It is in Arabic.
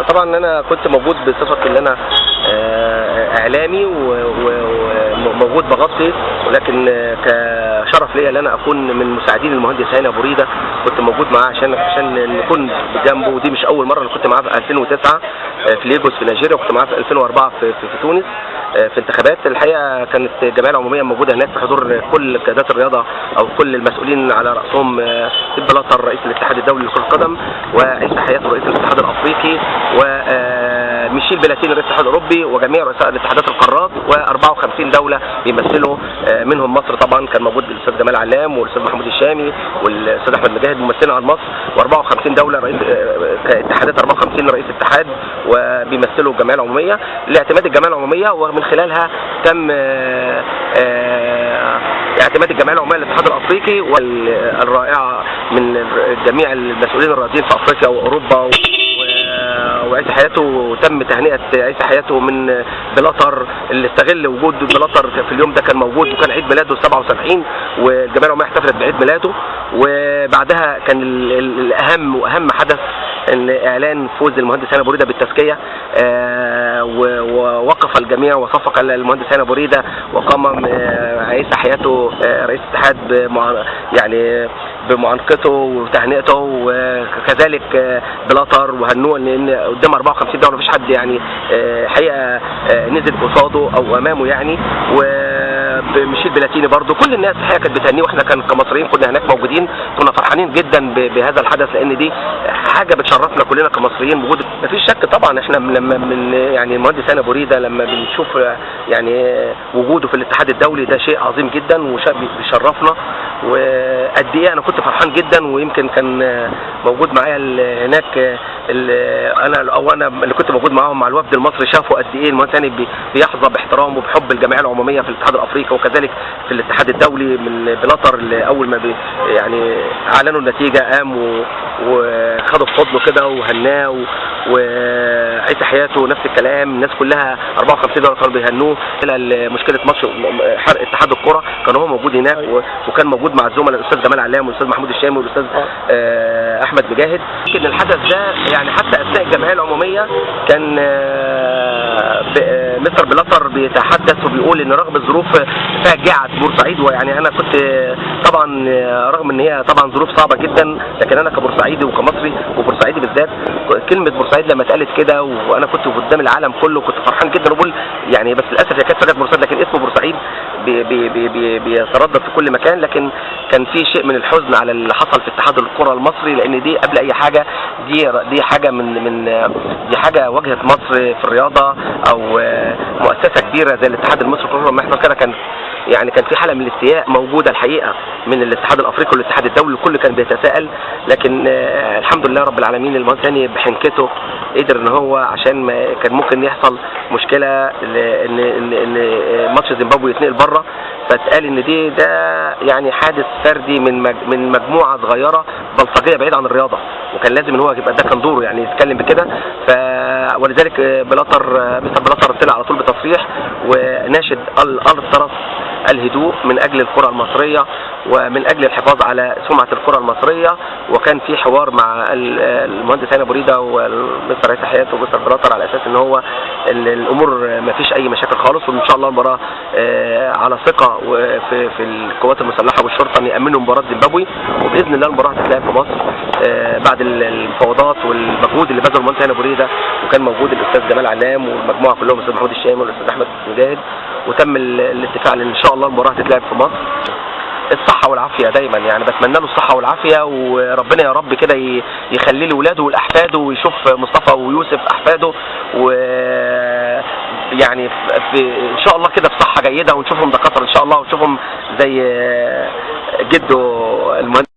طبعا انا كنت موجود بصفتي ان انا اعلامي وموجود بغطي، ولكن كشرف ليا ان انا اكون من مساعدين المهندس هاني ابو ريده. كنت موجود معاه عشان نكون بجنبه، ودي مش اول مره. انا كنت معاه في 2009 في ليجوس في نيجيريا، وكنت معاه في 2004 في تونس في انتخابات. الحقيقه كانت الجمعيه العموميه موجوده هناك في حضور كل قيادات الرياضه او كل المسؤولين، على راسهم بلاتر رئيس الاتحاد الدولي لكره القدم، وعيسى حياته رئيس الاتحاد الافريقي، وميشيل بلاتيني رئيس الاتحاد الاوروبي، وجميع رؤساء الاتحادات القارات، و54 دوله بيمثلوا منهم مصر. طبعا كان موجود الاستاذ جمال علام والاستاذ محمود الشامي والاستاذ احمد مجاهد ممثلين عن مصر، و54 دوله رئيس اتحادات، 54 رئيس اتحاد وبيمثلوا الجمعيه العموميه. لاعتماد الجمعيه العموميه ومن خلالها تم اعتماد الجمعيه العموميه للاتحاد الافريقي والرائعه من جميع المسؤولين الرياضيين في افريقيا واوروبا. وعيسى حياته تم تهنئه عيسى حياته من بلاتر اللي استغل وجود بلاتر في اليوم ده. كان موجود وكان عيد ميلاده 77، والجمعيه العموميه احتفلت بعيد ميلاده. وبعدها كان اهم حدث ان اعلان فوز المهندس هاني ابو ريده بالتزكيه، ووقف الجميع وصفق المهندس هاني ابو ريده، وقام عيسى حياته رئيس الاتحاد يعني بمعانقته وتهنئته، وكذلك بلاتر وهنوه، لان قدام 54 دوله مفيش حد يعني حقيقه نزل قصاده او امامه يعني. وميشيل بلاتيني برضو، كل الناس الحقيقه كانت بتهنيه، واحنا كمصريين كنا هناك موجودين، كنا فرحانين جدا بهذا الحدث، لان دي حاجه بتشرفنا كلنا كمصريين. وجود مفيش شك طبعا، احنا لما من يعني المهندس هاني ابو ريده لما بنشوف يعني وجوده في الاتحاد الدولي ده شيء عظيم جدا وبيشرفنا. وقد ايه انا كنت فرحان جدا، ويمكن كان موجود معايا هناك انا اللي كنت موجود معاهم مع الوفد المصري، شافوا قد ايه المهندس هاني بيحظى باحترام وبحب الجمعيه العموميه في الاتحاد الافريقي، وكذلك في الاتحاد الدولي من بلاتر اللي اول ما يعني اعلنوا النتيجه قام وخدوا في حضنه كده وهناه. وعيسى حياته نفس الكلام، الناس كلها 54 دوله كانوا بيهنوه. مشكله ماتش حرق اتحاد الكره كان هو موجود هناك، وكان موجود مع الزملاء الاستاذ جمال علام والاستاذ محمود الشامي والاستاذ احمد مجاهد. يمكن الحدث ده يعني حتى اثناء الجمعيه العموميه كان مستر بلاتر بيتحدث وبيقول ان رغم الظروف فاجعه بورسعيد، ويعني انا كنت طبعا رغم ان هي طبعا ظروف صعبه جدا، لكن انا كبورسعيدي وكمصري وبورسعيدي بالذات، كلمه بورسعيد لما اتقالت كده وانا كنت قدام العالم كله كنت فرحان جدا وبقول يعني، بس للاسف هي كانت فاجأة بورسعيد، لكن اسم بورسعيد بيتردد في كل مكان. لكن كان في شيء من الحزن على اللي حصل في اتحاد الكره المصري، لان دي قبل اي حاجه دي حاجه دي حاجه واجهت مصر في الرياضه، او مؤسسه كبيره زي الاتحاد المصري للكره. لما يحصل كده كان في حاله من الاستياء موجوده الحقيقه من الاتحاد الافريقي والاتحاد الدولي، الكل كان بيتساءل. لكن الحمد لله رب العالمين المهندس هاني بحنكته قدر ان هو، عشان كان ممكن يحصل مشكله ان ماتش زيمبابوي يتنقل بره، فاتقال ان ده يعني حادث فردي من مجموعه صغيره بلطجيه بعيد عن الرياضه، وكان لازم ان هو يبقى ده كان دوره يعني يتكلم بكده. ولذلك مستر بلاتر طلع على طول بتصريح وناشد الطرف الهدوء من اجل الكره المصريه ومن اجل الحفاظ على سمعه الكره المصريه. وكان في حوار مع المهندس هاني ابو ريده ومستر عيسى حياته ومستر بلاتر على اساس ان هو الامور ما فيش اي مشاكل خالص، وان شاء الله المباراه على ثقه في القوات المسلحه والشرطه ان يامنوا مباراه زيمبابوي، وباذن الله المباراه هتتلعب في مصر بعد المفاوضات والمجهود اللي بذله المهندس هاني ابو ريده. وكان موجود الاستاذ جمال علام والمجموعه كلهم، الاستاذ محمود الشامي والاستاذ احمد مجاهد، وتم الاتفاق ان شاء الله المباراه هتتلعب في مصر. الصحة والعافية دايما يعني، بتمنى له الصحة والعافية، وربنا يا رب كده يخلي له ولاده والاحفاده، ويشوف مصطفى ويوسف احفاده، ويعني ان شاء الله كده في صحة جيدة، ونشوفهم دكاترة ان شاء الله، ونشوفهم زي جده المهندس